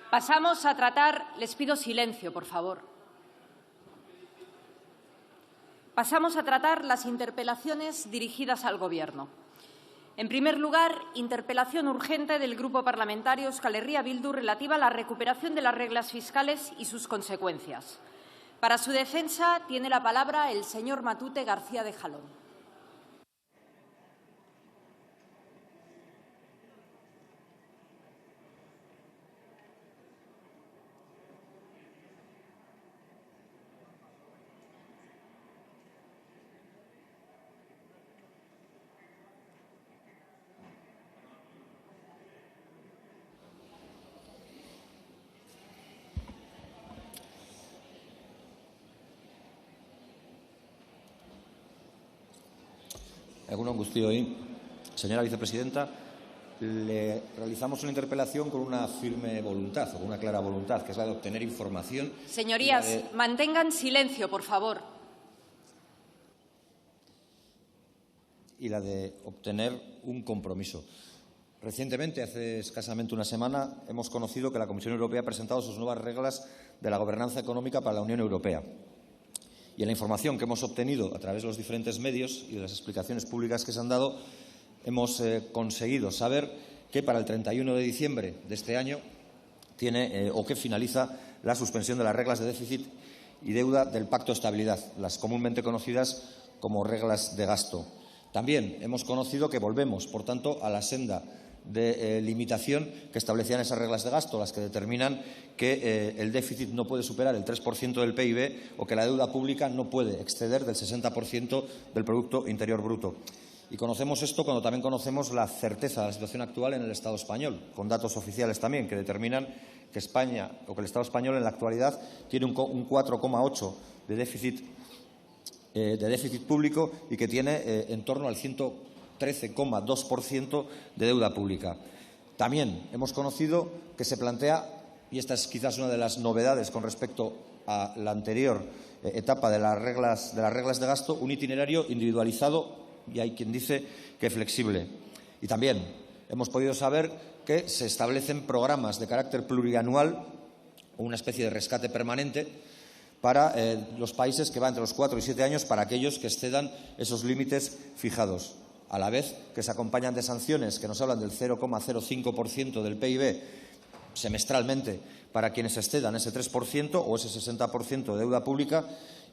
Pasamos a tratar, les pido silencio, por favor. Pasamos a tratar las interpelaciones dirigidas al Gobierno. En primer lugar, interpelación urgente del Grupo Parlamentario Euskal Herria Bildu relativa a la recuperación de las reglas fiscales y sus consecuencias. Para su defensa tiene la palabra el señor Matute García de Jalón. Egun on guztioi. Señora vicepresidenta, le realizamos una interpelación con una firme voluntad, o con una clara voluntad, que es la de obtener información. Señorías, mantengan silencio, por favor. Y la de obtener un compromiso. Recientemente, hace escasamente una semana, hemos conocido que la Comisión Europea ha presentado sus nuevas reglas de la gobernanza económica para la Unión Europea. Y en la información que hemos obtenido a través de los diferentes medios y de las explicaciones públicas que se han dado, hemos conseguido saber que para el 31 de diciembre de este año tiene o que finaliza la suspensión de las reglas de déficit y deuda del Pacto de Estabilidad, las comúnmente conocidas como reglas de gasto. También hemos conocido que volvemos, por tanto, a la senda de limitación que establecían esas reglas de gasto, las que determinan que el déficit no puede superar el 3% del PIB o que la deuda pública no puede exceder del 60% del Producto Interior Bruto. Y conocemos esto cuando también conocemos la certeza de la situación actual en el Estado español, con datos oficiales también que determinan que España o que el Estado español en la actualidad tiene un 4,8% de déficit público y que tiene en torno al 113,2% de deuda pública. También hemos conocido que se plantea, y esta es quizás una de las novedades con respecto a la anterior etapa de las reglas de gasto, un itinerario individualizado y hay quien dice que flexible. Y también hemos podido saber que se establecen programas de carácter plurianual o una especie de rescate permanente para los países que van entre los 4 y 7 años para aquellos que excedan esos límites fijados, a la vez que se acompañan de sanciones que nos hablan del 0,05% del PIB semestralmente para quienes excedan ese 3% o ese 60% de deuda pública.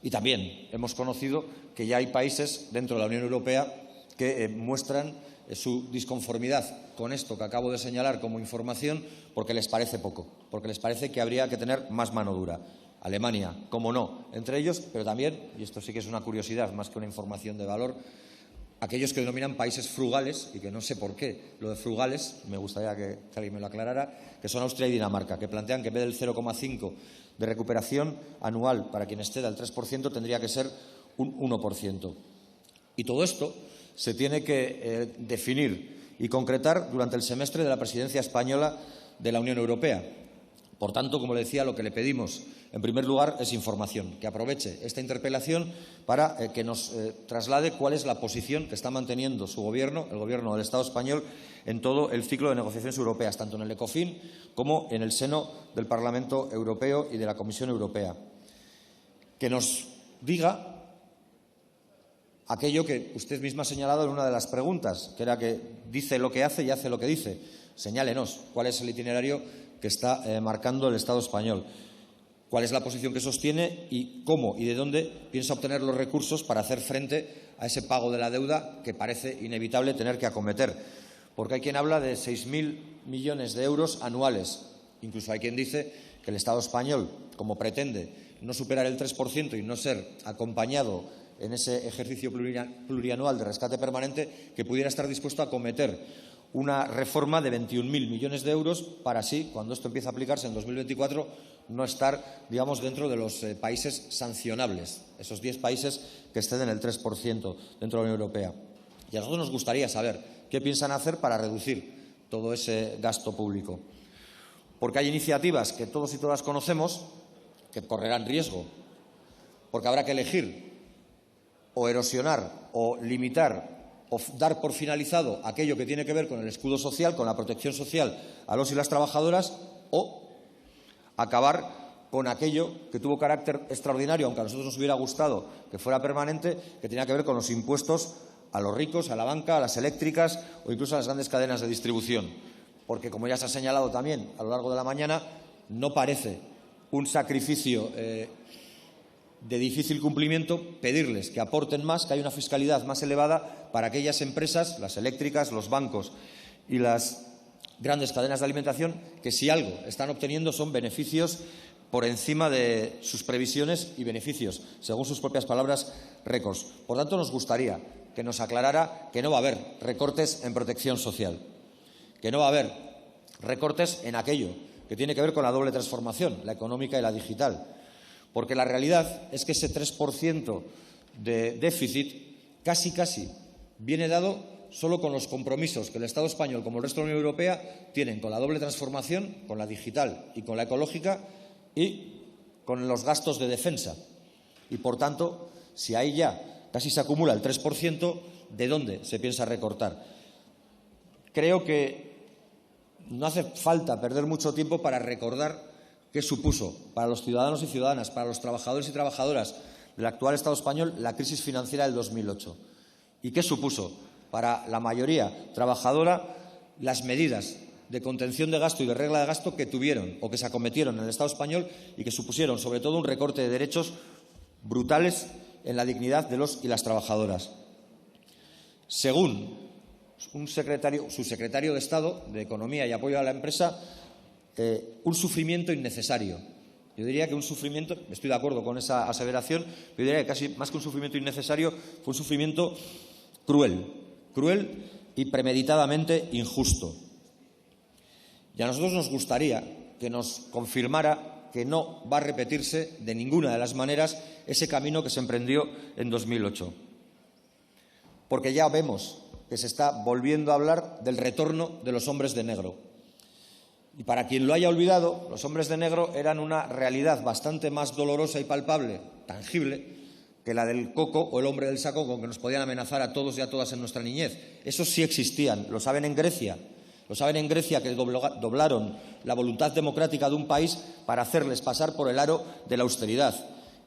Y también hemos conocido que ya hay países dentro de la Unión Europea que muestran su disconformidad con esto que acabo de señalar como información porque les parece poco, porque les parece que habría que tener más mano dura. Alemania, como no, entre ellos, pero también, y esto sí que es una curiosidad más que una información de valor, aquellos que denominan países frugales, y que no sé por qué lo de frugales, me gustaría que alguien me lo aclarara, que son Austria y Dinamarca, que plantean que en vez del 0,5% de recuperación anual para quien exceda el 3% tendría que ser un 1%. Y todo esto se tiene que definir y concretar durante el semestre de la presidencia española de la Unión Europea. Por tanto, como le decía, lo que le pedimos, en primer lugar, es información, que aproveche esta interpelación para que nos traslade cuál es la posición que está manteniendo su Gobierno, el Gobierno del Estado español, en todo el ciclo de negociaciones europeas, tanto en el ECOFIN como en el seno del Parlamento Europeo y de la Comisión Europea. Que nos diga aquello que usted misma ha señalado en una de las preguntas, que era que dice lo que hace y hace lo que dice. Señálenos cuál es el itinerario que está marcando el Estado español, cuál es la posición que sostiene y cómo y de dónde piensa obtener los recursos para hacer frente a ese pago de la deuda que parece inevitable tener que acometer. Porque hay quien habla de 6.000 millones de euros anuales. Incluso hay quien dice que el Estado español, como pretende no superar el 3% y no ser acompañado en ese ejercicio plurianual de rescate permanente, que pudiera estar dispuesto a acometer una reforma de 21.000 millones de euros para así, cuando esto empiece a aplicarse en 2024, no estar, digamos, dentro de los países sancionables, esos 10 países que exceden el 3% dentro de la Unión Europea. Y a nosotros nos gustaría saber qué piensan hacer para reducir todo ese gasto público. Porque hay iniciativas que todos y todas conocemos que correrán riesgo, porque habrá que elegir o erosionar o limitar o dar por finalizado aquello que tiene que ver con el escudo social, con la protección social a los y las trabajadoras, o acabar con aquello que tuvo carácter extraordinario, aunque a nosotros nos hubiera gustado que fuera permanente, que tenía que ver con los impuestos a los ricos, a la banca, a las eléctricas o incluso a las grandes cadenas de distribución. Porque, como ya se ha señalado también a lo largo de la mañana, no parece un sacrificio de difícil cumplimiento pedirles que aporten más, que haya una fiscalidad más elevada para aquellas empresas, las eléctricas, los bancos y las grandes cadenas de alimentación, que si algo están obteniendo son beneficios por encima de sus previsiones y beneficios, según sus propias palabras, récords. Por tanto, nos gustaría que nos aclarara que no va a haber recortes en protección social, que no va a haber recortes en aquello que tiene que ver con la doble transformación, la económica y la digital, porque la realidad es que ese 3% de déficit casi viene dado solo con los compromisos que el Estado español, como el resto de la Unión Europea, tienen con la doble transformación, con la digital y con la ecológica, y con los gastos de defensa. Y, por tanto, si ahí ya casi se acumula el 3%, ¿de dónde se piensa recortar? Creo que no hace falta perder mucho tiempo para recordar qué supuso para los ciudadanos y ciudadanas, para los trabajadores y trabajadoras del actual Estado español, la crisis financiera del 2008. Y qué supuso para la mayoría trabajadora las medidas de contención de gasto y de regla de gasto que tuvieron o que se acometieron en el Estado español y que supusieron, sobre todo, un recorte de derechos brutales en la dignidad de los y las trabajadoras. Según su secretario de Estado de Economía y Apoyo a la Empresa, un sufrimiento innecesario. Yo diría que un sufrimiento, estoy de acuerdo con esa aseveración, pero yo diría que casi más que un sufrimiento innecesario, fue un sufrimiento cruel y premeditadamente injusto. Y a nosotros nos gustaría que nos confirmara que no va a repetirse de ninguna de las maneras ese camino que se emprendió en 2008. Porque ya vemos que se está volviendo a hablar del retorno de los hombres de negro. Y para quien lo haya olvidado, los hombres de negro eran una realidad bastante más dolorosa y palpable, tangible, que la del coco o el hombre del saco con que nos podían amenazar a todos y a todas en nuestra niñez. Esos sí existían, lo saben en Grecia. Lo saben en Grecia, que doblaron la voluntad democrática de un país para hacerles pasar por el aro de la austeridad.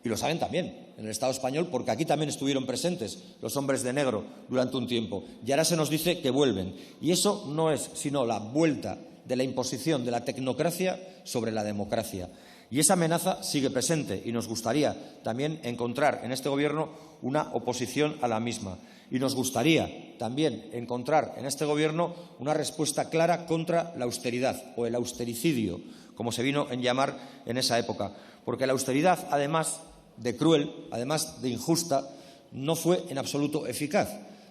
Y lo saben también en el Estado español, porque aquí también estuvieron presentes los hombres de negro durante un tiempo. Y ahora se nos dice que vuelven. Y eso no es sino la vuelta de la imposición de la tecnocracia sobre la democracia. Y esa amenaza sigue presente y nos gustaría también encontrar en este Gobierno una oposición a la misma. Y nos gustaría también encontrar en este Gobierno una respuesta clara contra la austeridad o el austericidio, como se vino en llamar en esa época. Porque la austeridad, además de cruel, además de injusta, no fue en absoluto eficaz,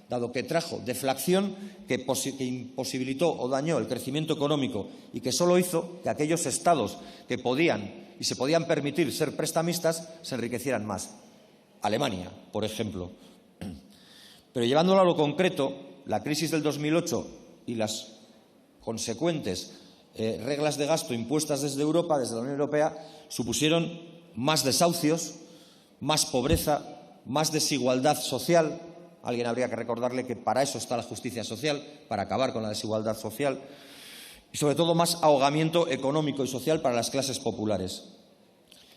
dado que trajo deflación que imposibilitó o dañó el crecimiento económico y que solo hizo que aquellos estados que podían y se podían permitir ser prestamistas se enriquecieran más. Alemania, por ejemplo. Pero llevándolo a lo concreto, la crisis del 2008 y las consecuentes reglas de gasto impuestas desde Europa, desde la Unión Europea, supusieron más desahucios, más pobreza, más desigualdad social. Alguien habría que recordarle que para eso está la justicia social, para acabar con la desigualdad social, y sobre todo más ahogamiento económico y social para las clases populares.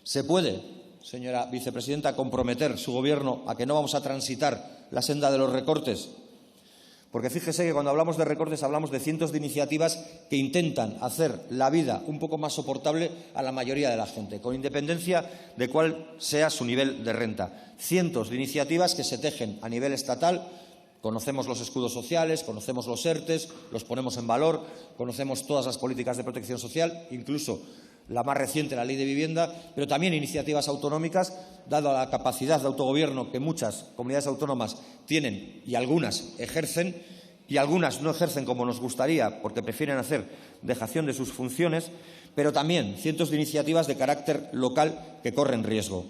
¿Se puede, señora vicepresidenta, comprometer su Gobierno a que no vamos a transitar la senda de los recortes? Porque fíjese que cuando hablamos de recortes hablamos de cientos de iniciativas que intentan hacer la vida un poco más soportable a la mayoría de la gente, con independencia de cuál sea su nivel de renta. Cientos de iniciativas que se tejen a nivel estatal. Conocemos los escudos sociales, conocemos los ERTEs, los ponemos en valor, conocemos todas las políticas de protección social, incluso la más reciente, la Ley de Vivienda, pero también iniciativas autonómicas, dada la capacidad de autogobierno que muchas comunidades autónomas tienen y algunas ejercen, y algunas no ejercen como nos gustaría porque prefieren hacer dejación de sus funciones, pero también cientos de iniciativas de carácter local que corren riesgo.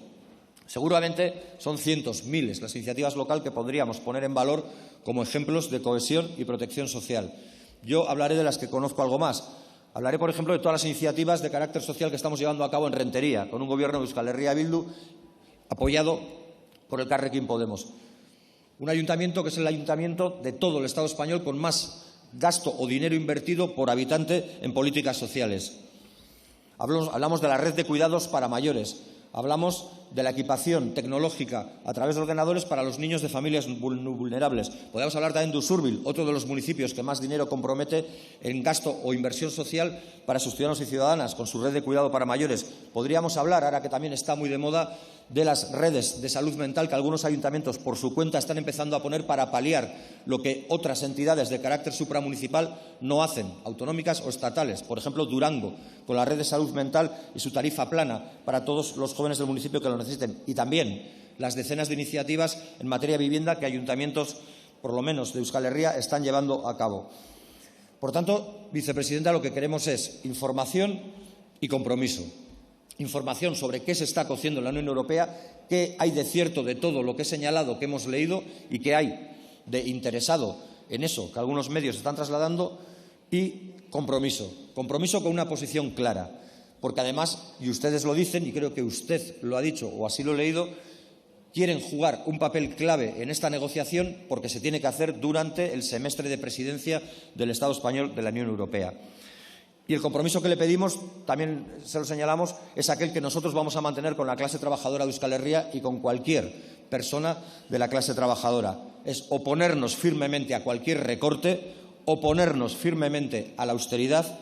Seguramente son cientos, miles las iniciativas locales que podríamos poner en valor como ejemplos de cohesión y protección social. Yo hablaré de las que conozco algo más. Hablaré, por ejemplo, de todas las iniciativas de carácter social que estamos llevando a cabo en Rentería, con un Gobierno de Euskal Herria Bildu apoyado por el Elkarrekin Podemos. Un ayuntamiento que es el ayuntamiento de todo el Estado español con más gasto o dinero invertido por habitante en políticas sociales. Hablamos de la red de cuidados para mayores. Hablamos de la equipación tecnológica a través de ordenadores para los niños de familias vulnerables. Podríamos hablar también de Usurbil, otro de los municipios que más dinero compromete en gasto o inversión social para sus ciudadanos y ciudadanas, con su red de cuidado para mayores. Podríamos hablar, ahora que también está muy de moda, de las redes de salud mental que algunos ayuntamientos por su cuenta están empezando a poner para paliar lo que otras entidades de carácter supramunicipal no hacen, autonómicas o estatales. Por ejemplo, Durango, con la red de salud mental y su tarifa plana para todos los jóvenes del municipio que lo necesiten. Y también las decenas de iniciativas en materia de vivienda que ayuntamientos, por lo menos de Euskal Herria, están llevando a cabo. Por tanto, vicepresidenta, lo que queremos es información y compromiso. Información sobre qué se está cociendo en la Unión Europea, qué hay de cierto de todo lo que he señalado, que hemos leído y qué hay de interesado en eso que algunos medios están trasladando, y compromiso. Compromiso con una posición clara. Porque además, y ustedes lo dicen, y creo que usted lo ha dicho o así lo he leído, quieren jugar un papel clave en esta negociación porque se tiene que hacer durante el semestre de presidencia del Estado español de la Unión Europea. Y el compromiso que le pedimos, también se lo señalamos, es aquel que nosotros vamos a mantener con la clase trabajadora de Euskal Herria y con cualquier persona de la clase trabajadora. Es oponernos firmemente a cualquier recorte, oponernos firmemente a la austeridad,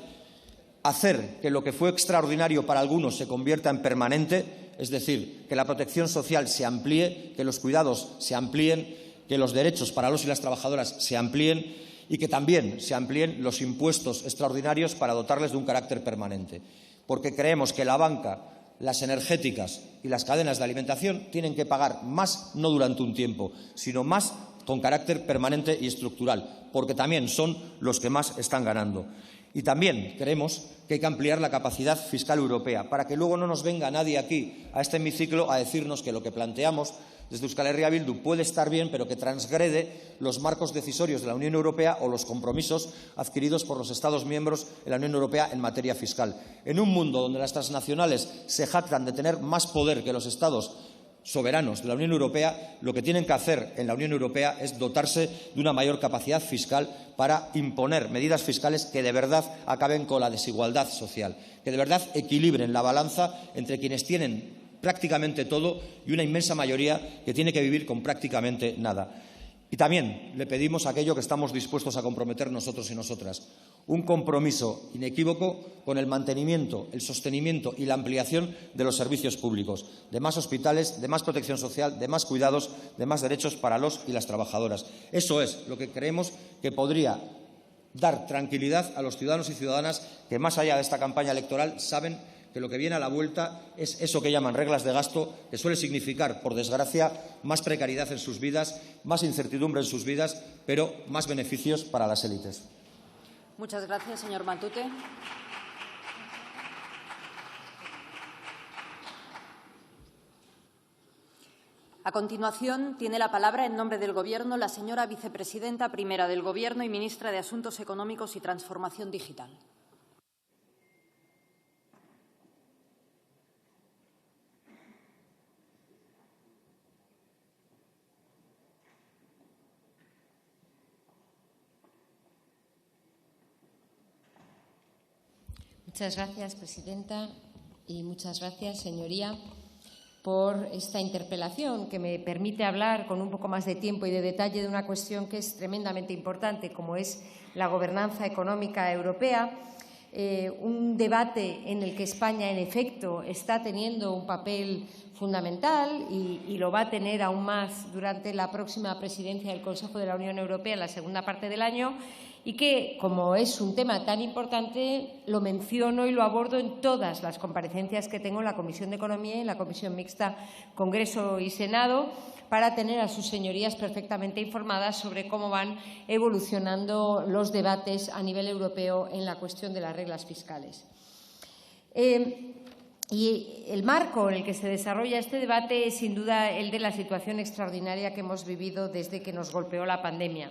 hacer que lo que fue extraordinario para algunos se convierta en permanente, es decir, que la protección social se amplíe, que los cuidados se amplíen, que los derechos para los y las trabajadoras se amplíen y que también se amplíen los impuestos extraordinarios para dotarles de un carácter permanente. Porque creemos que la banca, las energéticas y las cadenas de alimentación tienen que pagar más, no durante un tiempo, sino más con carácter permanente y estructural, porque también son los que más están ganando. Y también creemos que hay que ampliar la capacidad fiscal europea para que luego no nos venga nadie aquí a este hemiciclo a decirnos que lo que planteamos desde Euskal Herria Bildu puede estar bien, pero que transgrede los marcos decisorios de la Unión Europea o los compromisos adquiridos por los Estados miembros en la Unión Europea en materia fiscal. En un mundo donde las transnacionales se jactan de tener más poder que los Estados soberanos de la Unión Europea, lo que tienen que hacer en la Unión Europea es dotarse de una mayor capacidad fiscal para imponer medidas fiscales que de verdad acaben con la desigualdad social, que de verdad equilibren la balanza entre quienes tienen prácticamente todo y una inmensa mayoría que tiene que vivir con prácticamente nada. Y también le pedimos aquello que estamos dispuestos a comprometer nosotros y nosotras, un compromiso inequívoco con el mantenimiento, el sostenimiento y la ampliación de los servicios públicos, de más hospitales, de más protección social, de más cuidados, de más derechos para los y las trabajadoras. Eso es lo que creemos que podría dar tranquilidad a los ciudadanos y ciudadanas que, más allá de esta campaña electoral, saben que lo que viene a la vuelta es eso que llaman reglas de gasto, que suele significar, por desgracia, más precariedad en sus vidas, más incertidumbre en sus vidas, pero más beneficios para las élites. Muchas gracias, señor Matute. A continuación, tiene la palabra en nombre del Gobierno la señora vicepresidenta primera del Gobierno y ministra de Asuntos Económicos y Transformación Digital. Muchas gracias, presidenta, y muchas gracias, señoría, por esta interpelación que me permite hablar con un poco más de tiempo y de detalle de una cuestión que es tremendamente importante, como es la gobernanza económica europea. Un debate en el que España, en efecto, está teniendo un papel fundamental y lo va a tener aún más durante la próxima presidencia del Consejo de la Unión Europea en la segunda parte del año, y que, como es un tema tan importante, lo menciono y lo abordo en todas las comparecencias que tengo en la Comisión de Economía y en la Comisión Mixta Congreso y Senado, para tener a sus señorías perfectamente informadas sobre cómo van evolucionando los debates a nivel europeo en la cuestión de las reglas fiscales. Y el marco en el que se desarrolla este debate es, sin duda, el de la situación extraordinaria que hemos vivido desde que nos golpeó la pandemia.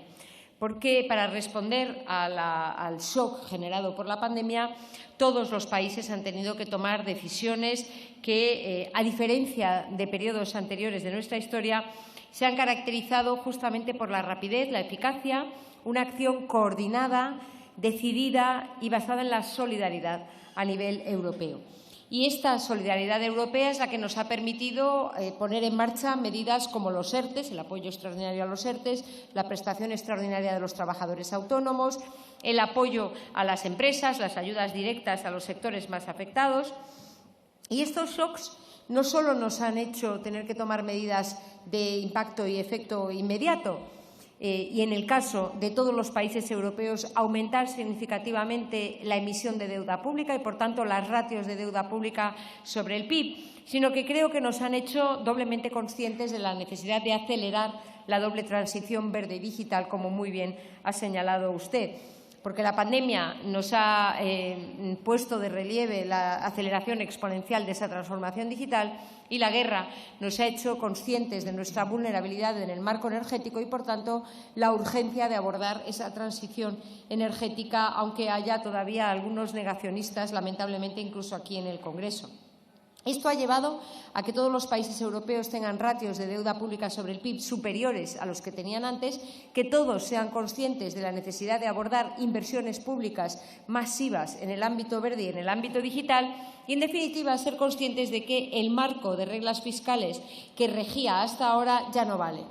Porque para responder al shock generado por la pandemia, todos los países han tenido que tomar decisiones que, a diferencia de periodos anteriores de nuestra historia, se han caracterizado justamente por la rapidez, la eficacia, una acción coordinada, decidida y basada en la solidaridad a nivel europeo. Y esta solidaridad europea es la que nos ha permitido poner en marcha medidas como los ERTES, el apoyo extraordinario a los ERTES, la prestación extraordinaria de los trabajadores autónomos, el apoyo a las empresas, las ayudas directas a los sectores más afectados. Y estos shocks no solo nos han hecho tener que tomar medidas de impacto y efecto inmediato, y en el caso de todos los países europeos aumentar significativamente la emisión de deuda pública y, por tanto, las ratios de deuda pública sobre el PIB, sino que creo que nos han hecho doblemente conscientes de la necesidad de acelerar la doble transición verde y digital, como muy bien ha señalado usted. Porque la pandemia nos ha puesto de relieve la aceleración exponencial de esa transformación digital y la guerra nos ha hecho conscientes de nuestra vulnerabilidad en el marco energético y, por tanto, la urgencia de abordar esa transición energética, aunque haya todavía algunos negacionistas, lamentablemente, incluso aquí en el Congreso. Esto ha llevado a que todos los países europeos tengan ratios de deuda pública sobre el PIB superiores a los que tenían antes, que todos sean conscientes de la necesidad de abordar inversiones públicas masivas en el ámbito verde y en el ámbito digital y, en definitiva, ser conscientes de que el marco de reglas fiscales que regía hasta ahora ya no vale.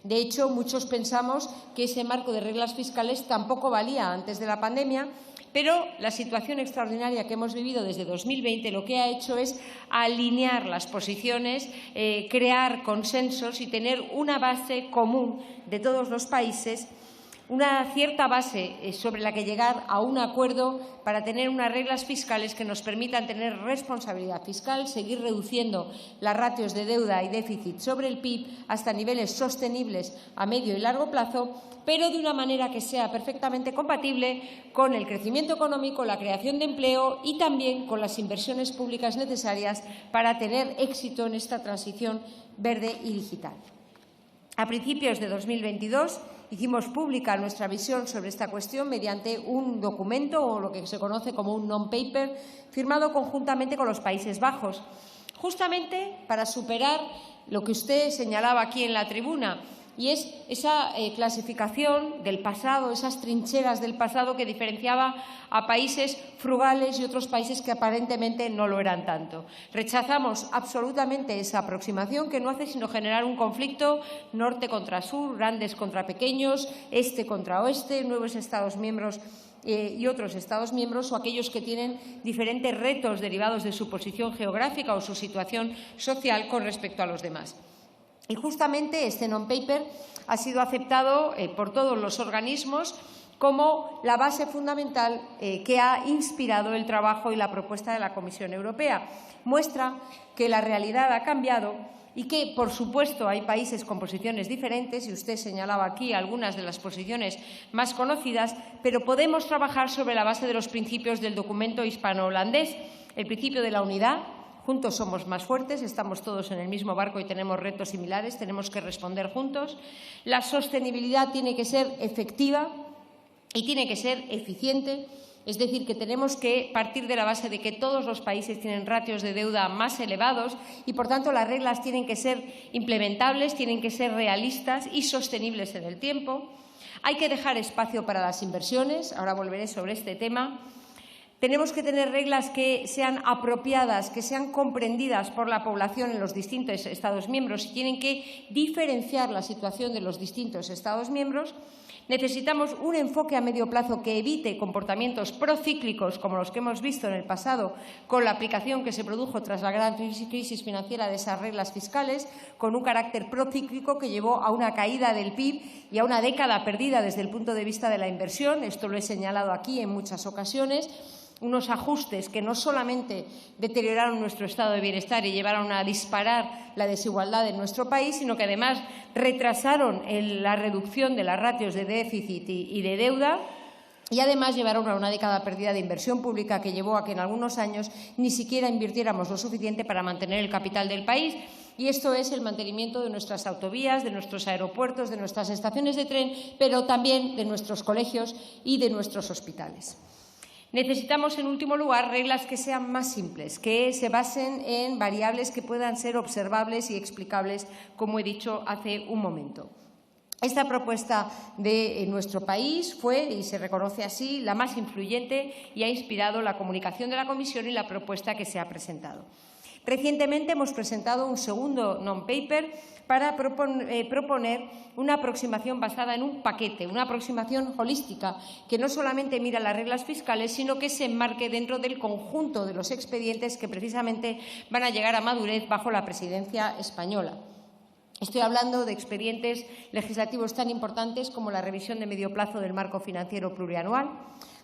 De hecho, muchos pensamos que ese marco de reglas fiscales tampoco valía antes de la pandemia, pero la situación extraordinaria que hemos vivido desde 2020 lo que ha hecho es alinear las posiciones, crear consensos y tener una base común de todos los países, una cierta base sobre la que llegar a un acuerdo para tener unas reglas fiscales que nos permitan tener responsabilidad fiscal, seguir reduciendo las ratios de deuda y déficit sobre el PIB hasta niveles sostenibles a medio y largo plazo, pero de una manera que sea perfectamente compatible con el crecimiento económico, la creación de empleo y también con las inversiones públicas necesarias para tener éxito en esta transición verde y digital. A principios de 2022 hicimos pública nuestra visión sobre esta cuestión mediante un documento, o lo que se conoce como un non-paper, firmado conjuntamente con los Países Bajos, justamente para superar lo que usted señalaba aquí en la tribuna, y es esa clasificación del pasado, esas trincheras del pasado que diferenciaba a países frugales y otros países que aparentemente no lo eran tanto. Rechazamos absolutamente esa aproximación que no hace sino generar un conflicto norte contra sur, grandes contra pequeños, este contra oeste, nuevos Estados miembros y otros Estados miembros, o aquellos que tienen diferentes retos derivados de su posición geográfica o su situación social con respecto a los demás. Y justamente este non-paper ha sido aceptado por todos los organismos como la base fundamental que ha inspirado el trabajo y la propuesta de la Comisión Europea. Muestra que la realidad ha cambiado y que, por supuesto, hay países con posiciones diferentes, y usted señalaba aquí algunas de las posiciones más conocidas, pero podemos trabajar sobre la base de los principios del documento hispano-holandés, el principio de la unidad. Juntos somos más fuertes, estamos todos en el mismo barco y tenemos retos similares, tenemos que responder juntos. La sostenibilidad tiene que ser efectiva y tiene que ser eficiente, es decir, que tenemos que partir de la base de que todos los países tienen ratios de deuda más elevados y, por tanto, las reglas tienen que ser implementables, tienen que ser realistas y sostenibles en el tiempo. Hay que dejar espacio para las inversiones, ahora volveré sobre este tema. Tenemos que tener reglas que sean apropiadas, que sean comprendidas por la población en los distintos Estados miembros y tienen que diferenciar la situación de los distintos Estados miembros. Necesitamos un enfoque a medio plazo que evite comportamientos procíclicos como los que hemos visto en el pasado con la aplicación que se produjo tras la gran crisis financiera de esas reglas fiscales, con un carácter procíclico que llevó a una caída del PIB y a una década perdida desde el punto de vista de la inversión. Esto lo he señalado aquí en muchas ocasiones. Unos ajustes que no solamente deterioraron nuestro estado de bienestar y llevaron a disparar la desigualdad en nuestro país, sino que además retrasaron la reducción de las ratios de déficit y de deuda, y además llevaron a una década perdida de inversión pública que llevó a que en algunos años ni siquiera invirtiéramos lo suficiente para mantener el capital del país. Y esto es el mantenimiento de nuestras autovías, de nuestros aeropuertos, de nuestras estaciones de tren, pero también de nuestros colegios y de nuestros hospitales. Necesitamos, en último lugar, reglas que sean más simples, que se basen en variables que puedan ser observables y explicables, como he dicho hace un momento. Esta propuesta de nuestro país fue, y se reconoce así, la más influyente y ha inspirado la comunicación de la Comisión y la propuesta que se ha presentado. Recientemente hemos presentado un segundo non-paper para proponer una aproximación basada en un paquete, una aproximación holística que no solamente mira las reglas fiscales, sino que se enmarque dentro del conjunto de los expedientes que precisamente van a llegar a madurez bajo la presidencia española. Estoy hablando de expedientes legislativos tan importantes como la revisión de medio plazo del marco financiero plurianual,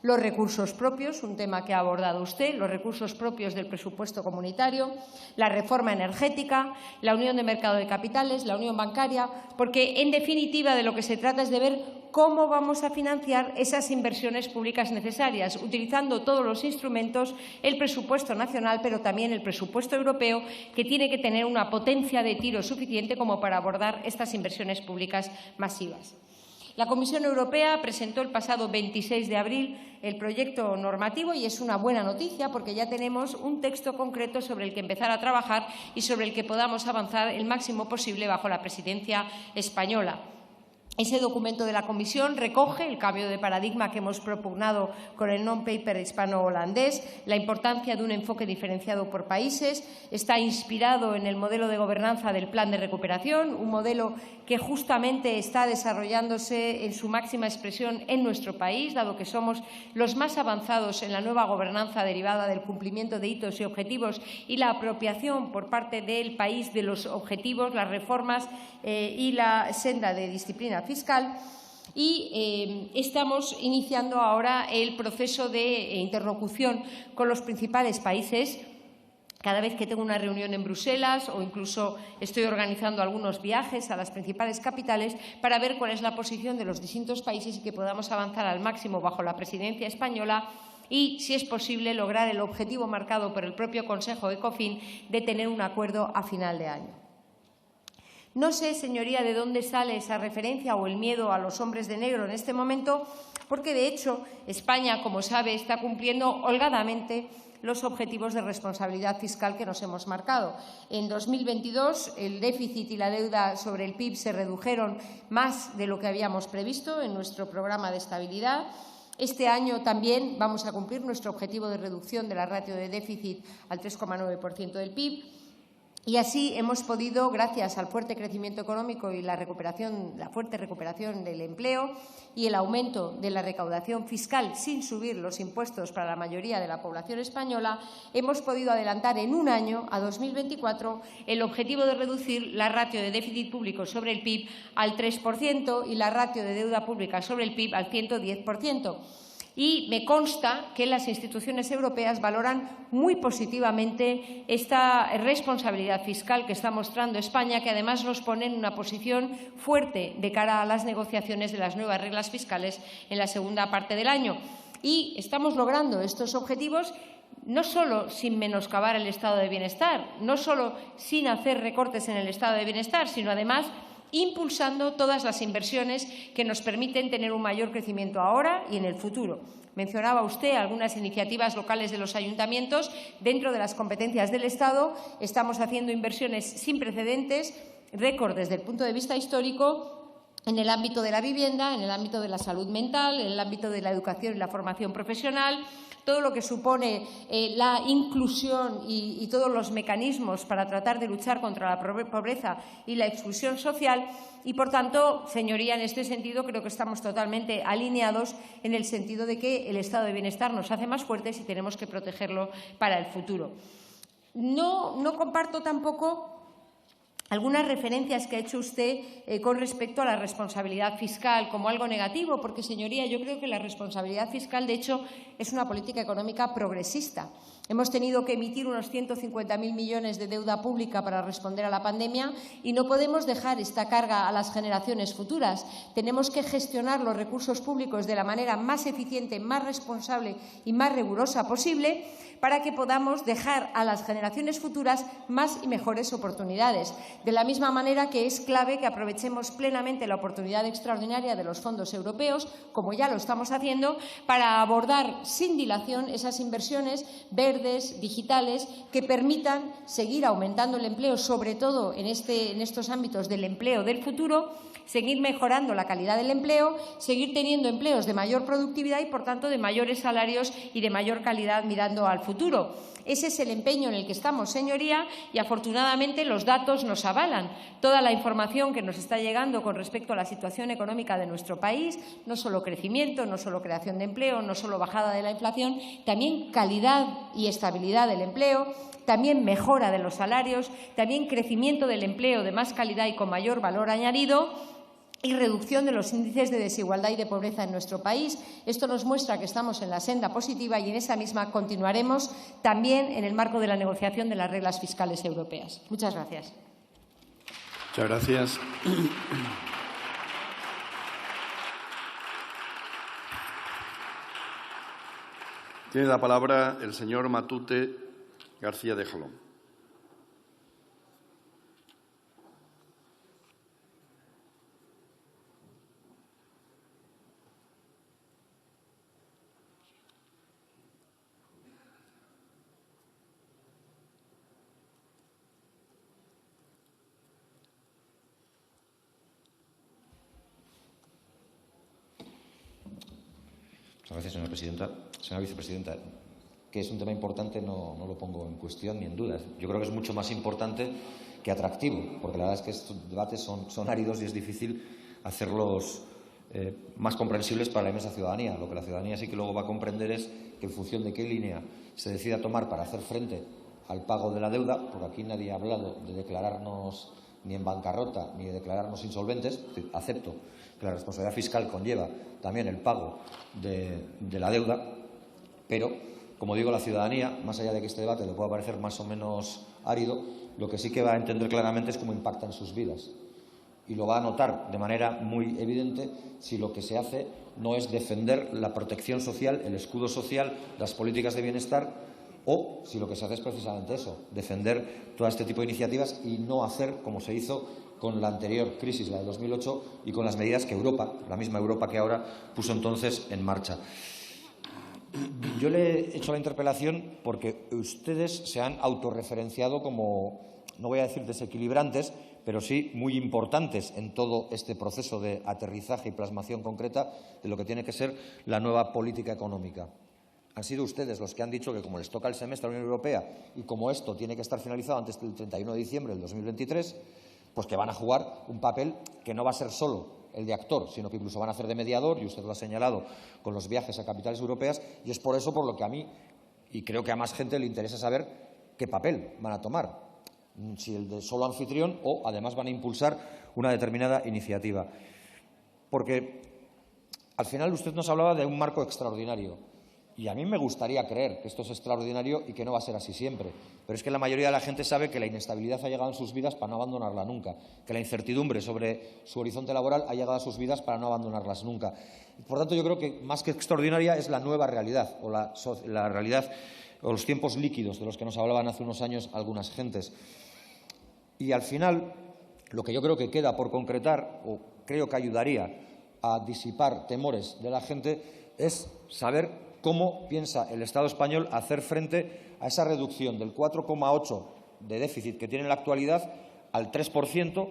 los recursos propios, un tema que ha abordado usted, los recursos propios del presupuesto comunitario, la reforma energética, la unión de mercado de capitales, la unión bancaria, porque, en definitiva, de lo que se trata es de ver cómo vamos a financiar esas inversiones públicas necesarias, utilizando todos los instrumentos, el presupuesto nacional, pero también el presupuesto europeo, que tiene que tener una potencia de tiro suficiente como para abordar estas inversiones públicas masivas. La Comisión Europea presentó el pasado 26 de abril el proyecto normativo y es una buena noticia porque ya tenemos un texto concreto sobre el que empezar a trabajar y sobre el que podamos avanzar el máximo posible bajo la presidencia española. Ese documento de la Comisión recoge el cambio de paradigma que hemos propugnado con el non-paper hispano-holandés, la importancia de un enfoque diferenciado por países, está inspirado en el modelo de gobernanza del Plan de Recuperación, un modelo que justamente está desarrollándose en su máxima expresión en nuestro país, dado que somos los más avanzados en la nueva gobernanza derivada del cumplimiento de hitos y objetivos y la apropiación por parte del país de los objetivos, las reformas y la senda de disciplina fiscal. Y estamos iniciando ahora el proceso de interlocución con los principales países. Cada vez que tengo una reunión en Bruselas o incluso estoy organizando algunos viajes a las principales capitales para ver cuál es la posición de los distintos países y que podamos avanzar al máximo bajo la presidencia española y, si es posible, lograr el objetivo marcado por el propio Consejo ECOFIN de tener un acuerdo a final de año. No sé, señoría, de dónde sale esa referencia o el miedo a los hombres de negro en este momento, porque, de hecho, España, como sabe, está cumpliendo holgadamente los objetivos de responsabilidad fiscal que nos hemos marcado. En 2022, el déficit y la deuda sobre el PIB se redujeron más de lo que habíamos previsto en nuestro programa de estabilidad. Este año también vamos a cumplir nuestro objetivo de reducción de la ratio de déficit al 3,9% del PIB. Y así hemos podido, gracias al fuerte crecimiento económico y la fuerte recuperación del empleo y el aumento de la recaudación fiscal sin subir los impuestos para la mayoría de la población española, hemos podido adelantar en un año, a 2024, el objetivo de reducir la ratio de déficit público sobre el PIB al 3% y la ratio de deuda pública sobre el PIB al 110%. Y me consta que las instituciones europeas valoran muy positivamente esta responsabilidad fiscal que está mostrando España, que además nos pone en una posición fuerte de cara a las negociaciones de las nuevas reglas fiscales en la segunda parte del año. Y estamos logrando estos objetivos no solo sin menoscabar el estado de bienestar, no solo sin hacer recortes en el estado de bienestar, sino además impulsando todas las inversiones que nos permiten tener un mayor crecimiento ahora y en el futuro. Mencionaba usted algunas iniciativas locales de los ayuntamientos. Dentro de las competencias del Estado estamos haciendo inversiones sin precedentes, récord desde el punto de vista histórico, en el ámbito de la vivienda, en el ámbito de la salud mental, en el ámbito de la educación y la formación profesional, todo lo que supone la inclusión y todos los mecanismos para tratar de luchar contra la pobreza y la exclusión social. Y, por tanto, señoría, en este sentido creo que estamos totalmente alineados en el sentido de que el estado de bienestar nos hace más fuertes y tenemos que protegerlo para el futuro. No comparto tampoco algunas referencias que ha hecho usted con respecto a la responsabilidad fiscal como algo negativo, porque, señoría, yo creo que la responsabilidad fiscal, de hecho, es una política económica progresista. Hemos tenido que emitir unos 150.000 millones de deuda pública para responder a la pandemia y no podemos dejar esta carga a las generaciones futuras. Tenemos que gestionar los recursos públicos de la manera más eficiente, más responsable y más rigurosa posible para que podamos dejar a las generaciones futuras más y mejores oportunidades. De la misma manera que es clave que aprovechemos plenamente la oportunidad extraordinaria de los fondos europeos, como ya lo estamos haciendo, para abordar sin dilación esas inversiones verdes, digitales, que permitan seguir aumentando el empleo, sobre todo en estos ámbitos del empleo del futuro, seguir mejorando la calidad del empleo, seguir teniendo empleos de mayor productividad y, por tanto, de mayores salarios y de mayor calidad mirando al futuro. Ese es el empeño en el que estamos, señoría, y afortunadamente los datos nos avalan. Toda la información que nos está llegando con respecto a la situación económica de nuestro país, no solo crecimiento, no solo creación de empleo, no solo bajada de la inflación, también calidad y estabilidad del empleo, también mejora de los salarios, también crecimiento del empleo de más calidad y con mayor valor añadido, y reducción de los índices de desigualdad y de pobreza en nuestro país. Esto nos muestra que estamos en la senda positiva y en esa misma continuaremos también en el marco de la negociación de las reglas fiscales europeas. Muchas gracias. Muchas gracias. Tiene la palabra el señor Matute García de Jalón. Gracias, señora presidenta. Señora vicepresidenta, que es un tema importante no lo pongo en cuestión ni en duda. Yo creo que es mucho más importante que atractivo, porque la verdad es que estos debates son áridos y es difícil hacerlos más comprensibles para la inmensa ciudadanía. Lo que la ciudadanía sí que luego va a comprender es que en función de qué línea se decida tomar para hacer frente al pago de la deuda, porque aquí nadie ha hablado de declararnos ni en bancarrota ni de declararnos insolventes, es decir, acepto que la responsabilidad fiscal conlleva también el pago de la deuda, pero, como digo, la ciudadanía, más allá de que este debate le pueda parecer más o menos árido, lo que sí que va a entender claramente es cómo impacta en sus vidas. Y lo va a notar de manera muy evidente si lo que se hace no es defender la protección social, el escudo social, las políticas de bienestar, o si lo que se hace es precisamente eso, defender todo este tipo de iniciativas y no hacer como se hizo con la anterior crisis, la de 2008, y con las medidas que Europa, la misma Europa que ahora, puso entonces en marcha. Yo le he hecho la interpelación porque ustedes se han autorreferenciado como, no voy a decir desequilibrantes, pero sí muy importantes en todo este proceso de aterrizaje y plasmación concreta de lo que tiene que ser la nueva política económica. Han sido ustedes los que han dicho que, como les toca el semestre a la Unión Europea y como esto tiene que estar finalizado antes del 31 de diciembre del 2023, pues que van a jugar un papel que no va a ser solo el de actor, sino que incluso van a hacer de mediador, y usted lo ha señalado con los viajes a capitales europeas, y es por eso por lo que a mí, y creo que a más gente, le interesa saber qué papel van a tomar, si el de solo anfitrión o, además, van a impulsar una determinada iniciativa. Porque, al final, usted nos hablaba de un marco extraordinario. Y a mí me gustaría creer que esto es extraordinario y que no va a ser así siempre. Pero es que la mayoría de la gente sabe que la inestabilidad ha llegado en sus vidas para no abandonarla nunca, que la incertidumbre sobre su horizonte laboral ha llegado a sus vidas para no abandonarlas nunca. Por tanto, yo creo que más que extraordinaria es la nueva realidad o la realidad o los tiempos líquidos de los que nos hablaban hace unos años algunas gentes. Y al final, lo que yo creo que queda por concretar, o creo que ayudaría a disipar temores de la gente, es saber cómo piensa el Estado español hacer frente a esa reducción del 4,8% de déficit que tiene en la actualidad al 3%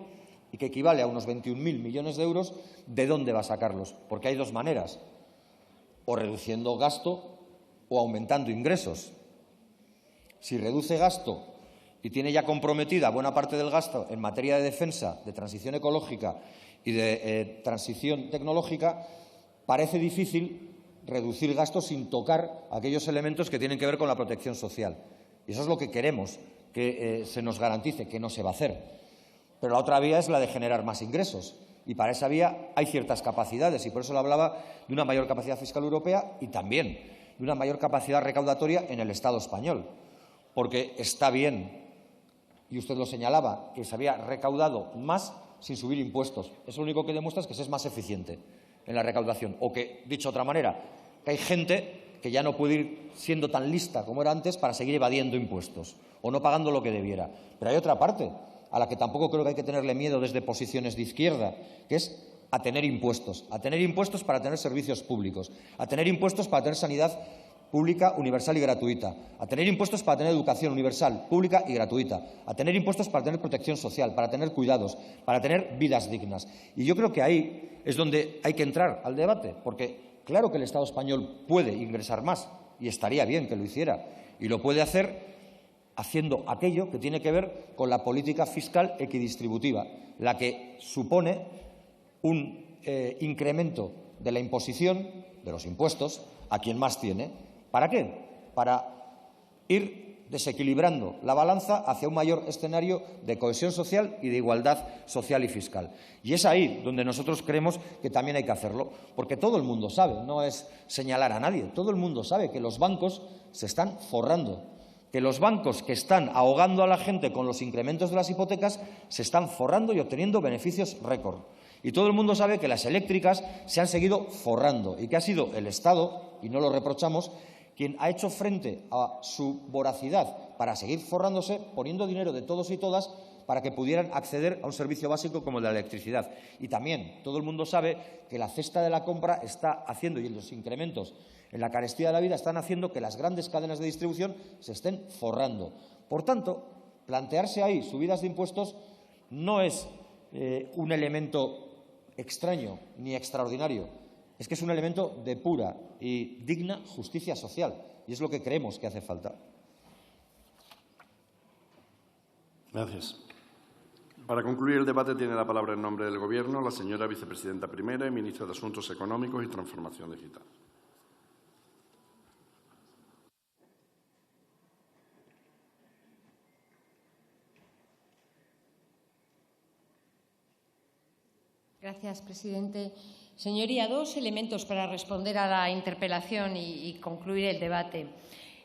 y que equivale a unos 21.000 millones de euros. ¿De dónde va a sacarlos? Porque hay dos maneras, o reduciendo gasto o aumentando ingresos. Si reduce gasto y tiene ya comprometida buena parte del gasto en materia de defensa, de transición ecológica y de transición tecnológica, parece difícil reducir gastos sin tocar aquellos elementos que tienen que ver con la protección social. Y eso es lo que queremos que se nos garantice, que no se va a hacer. Pero la otra vía es la de generar más ingresos. Y para esa vía hay ciertas capacidades, y por eso le hablaba de una mayor capacidad fiscal europea y también de una mayor capacidad recaudatoria en el Estado español. Porque está bien, y usted lo señalaba, que se había recaudado más sin subir impuestos. Eso lo único que demuestra es que se es más eficiente en la recaudación. O que, dicho de otra manera, que hay gente que ya no puede ir siendo tan lista como era antes para seguir evadiendo impuestos o no pagando lo que debiera. Pero hay otra parte, a la que tampoco creo que hay que tenerle miedo desde posiciones de izquierda, que es a tener impuestos para tener servicios públicos, a tener impuestos para tener sanidad pública, universal y gratuita, a tener impuestos para tener educación universal, pública y gratuita, a tener impuestos para tener protección social, para tener cuidados, para tener vidas dignas. Y yo creo que ahí es donde hay que entrar al debate, porque claro que el Estado español puede ingresar más, y estaría bien que lo hiciera, y lo puede hacer haciendo aquello que tiene que ver con la política fiscal equidistributiva, la que supone un incremento de la imposición, de los impuestos, a quien más tiene. ¿Para qué? Para ir desequilibrando la balanza hacia un mayor escenario de cohesión social y de igualdad social y fiscal. Y es ahí donde nosotros creemos que también hay que hacerlo, porque todo el mundo sabe, no es señalar a nadie, todo el mundo sabe que los bancos se están forrando, que los bancos que están ahogando a la gente con los incrementos de las hipotecas se están forrando y obteniendo beneficios récord. Y todo el mundo sabe que las eléctricas se han seguido forrando y que ha sido el Estado, y no lo reprochamos, quien ha hecho frente a su voracidad para seguir forrándose, poniendo dinero de todos y todas para que pudieran acceder a un servicio básico como el de la electricidad. Y también todo el mundo sabe que la cesta de la compra está haciendo, y los incrementos en la carestía de la vida están haciendo que las grandes cadenas de distribución se estén forrando. Por tanto, plantearse ahí subidas de impuestos no es un elemento extraño ni extraordinario, es que es un elemento de pura y digna justicia social, y es lo que creemos que hace falta. Gracias. Para concluir el debate tiene la palabra en nombre del Gobierno la señora vicepresidenta primera y ministra de Asuntos Económicos y Transformación Digital. Gracias, presidente. Señoría, dos elementos para responder a la interpelación y concluir el debate.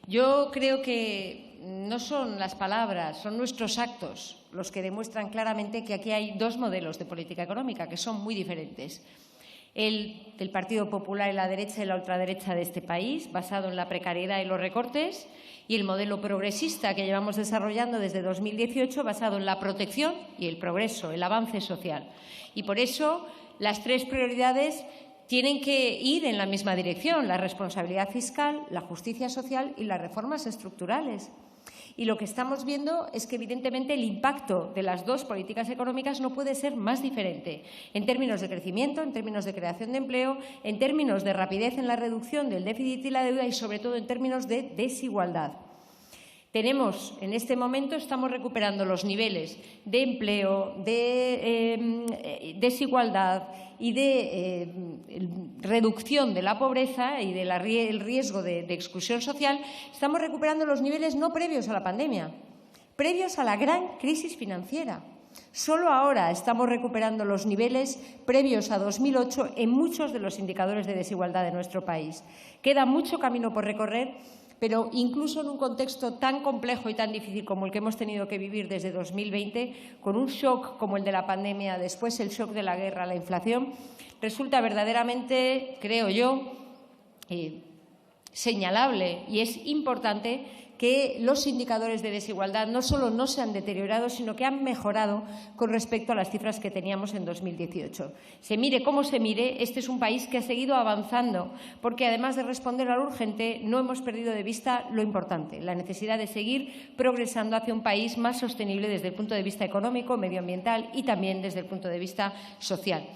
Yo creo que no son las palabras, son nuestros actos los que demuestran claramente que aquí hay dos modelos de política económica que son muy diferentes. El del Partido Popular y la derecha y la ultraderecha de este país, basado en la precariedad y los recortes, y el modelo progresista que llevamos desarrollando desde 2018, basado en la protección y el progreso, el avance social. Y por eso las tres prioridades tienen que ir en la misma dirección: la responsabilidad fiscal, la justicia social y las reformas estructurales. Y lo que estamos viendo es que, evidentemente, el impacto de las dos políticas económicas no puede ser más diferente en términos de crecimiento, en términos de creación de empleo, en términos de rapidez en la reducción del déficit y la deuda y, sobre todo, en términos de desigualdad. Tenemos, en este momento, estamos recuperando los niveles de empleo, de desigualdad y de reducción de la pobreza y del riesgo de exclusión social. Estamos recuperando los niveles no previos a la pandemia, previos a la gran crisis financiera. Solo ahora estamos recuperando los niveles previos a 2008 en muchos de los indicadores de desigualdad de nuestro país. Queda mucho camino por recorrer, pero incluso en un contexto tan complejo y tan difícil como el que hemos tenido que vivir desde 2020, con un shock como el de la pandemia, después el shock de la guerra, la inflación, resulta verdaderamente, creo yo, señalable y es importante que los indicadores de desigualdad no solo no se han deteriorado, sino que han mejorado con respecto a las cifras que teníamos en 2018. Se mire cómo se mire, este es un país que ha seguido avanzando, porque además de responder a lo urgente, no hemos perdido de vista lo importante, la necesidad de seguir progresando hacia un país más sostenible desde el punto de vista económico, medioambiental y también desde el punto de vista social.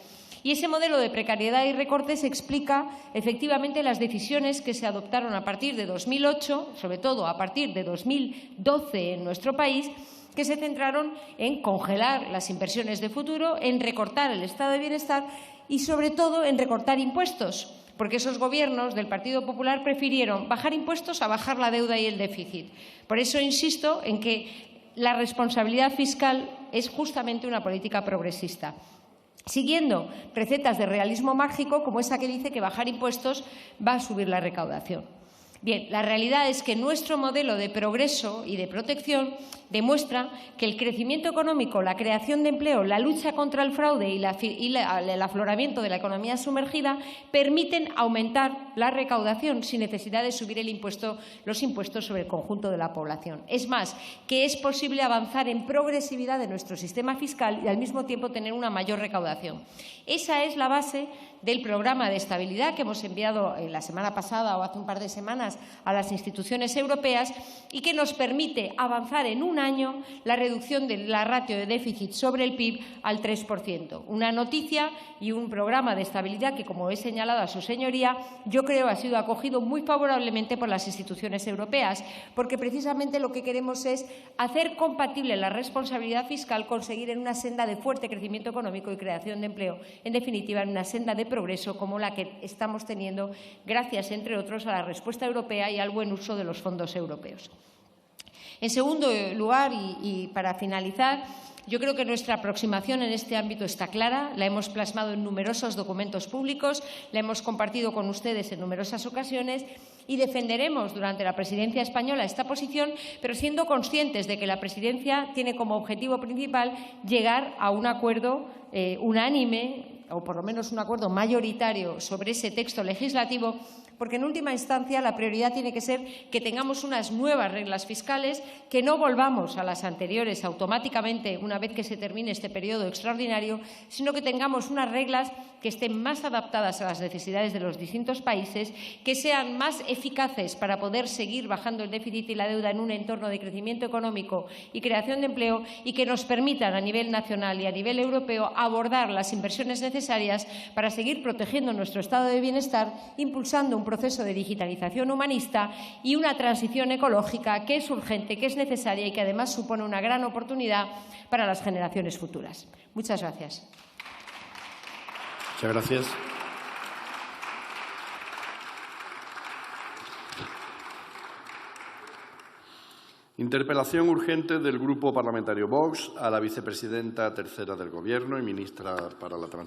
Y ese modelo de precariedad y recortes explica efectivamente las decisiones que se adoptaron a partir de 2008, sobre todo a partir de 2012 en nuestro país, que se centraron en congelar las inversiones de futuro, en recortar el estado de bienestar y, sobre todo, en recortar impuestos, porque esos gobiernos del Partido Popular prefirieron bajar impuestos a bajar la deuda y el déficit. Por eso insisto en que la responsabilidad fiscal es justamente una política progresista, siguiendo recetas de realismo mágico como esa que dice que bajar impuestos va a subir la recaudación. Bien, la realidad es que nuestro modelo de progreso y de protección demuestra que el crecimiento económico, la creación de empleo, la lucha contra el fraude y el afloramiento de la economía sumergida permiten aumentar la recaudación sin necesidad de subir los impuestos sobre el conjunto de la población. Es más, que es posible avanzar en progresividad de nuestro sistema fiscal y al mismo tiempo tener una mayor recaudación. Esa es la base del programa de estabilidad que hemos enviado la semana pasada o hace un par de semanas a las instituciones europeas y que nos permite avanzar en un año la reducción de la ratio de déficit sobre el PIB al 3%. Una noticia y un programa de estabilidad que, como he señalado a su señoría, yo creo ha sido acogido muy favorablemente por las instituciones europeas, porque precisamente lo que queremos es hacer compatible la responsabilidad fiscal, conseguir en una senda de fuerte crecimiento económico y creación de empleo, en definitiva, en una senda de progreso como la que estamos teniendo gracias, entre otros, a la respuesta europea y al buen uso de los fondos europeos. En segundo lugar, y para finalizar, yo creo que nuestra aproximación en este ámbito está clara, la hemos plasmado en numerosos documentos públicos, la hemos compartido con ustedes en numerosas ocasiones y defenderemos durante la presidencia española esta posición, pero siendo conscientes de que la presidencia tiene como objetivo principal llegar a un acuerdo unánime o por lo menos un acuerdo mayoritario sobre ese texto legislativo, porque en última instancia la prioridad tiene que ser que tengamos unas nuevas reglas fiscales, que no volvamos a las anteriores automáticamente una vez que se termine este periodo extraordinario, sino que tengamos unas reglas que estén más adaptadas a las necesidades de los distintos países, que sean más eficaces para poder seguir bajando el déficit y la deuda en un entorno de crecimiento económico y creación de empleo y que nos permitan a nivel nacional y a nivel europeo abordar las inversiones necesarias para seguir protegiendo nuestro estado de bienestar, impulsando un proceso de digitalización humanista y una transición ecológica que es urgente, que es necesaria y que además supone una gran oportunidad para las generaciones futuras. Muchas gracias. Muchas gracias. Interpelación urgente del Grupo Parlamentario Vox a la vicepresidenta tercera del Gobierno y ministra para la Transición.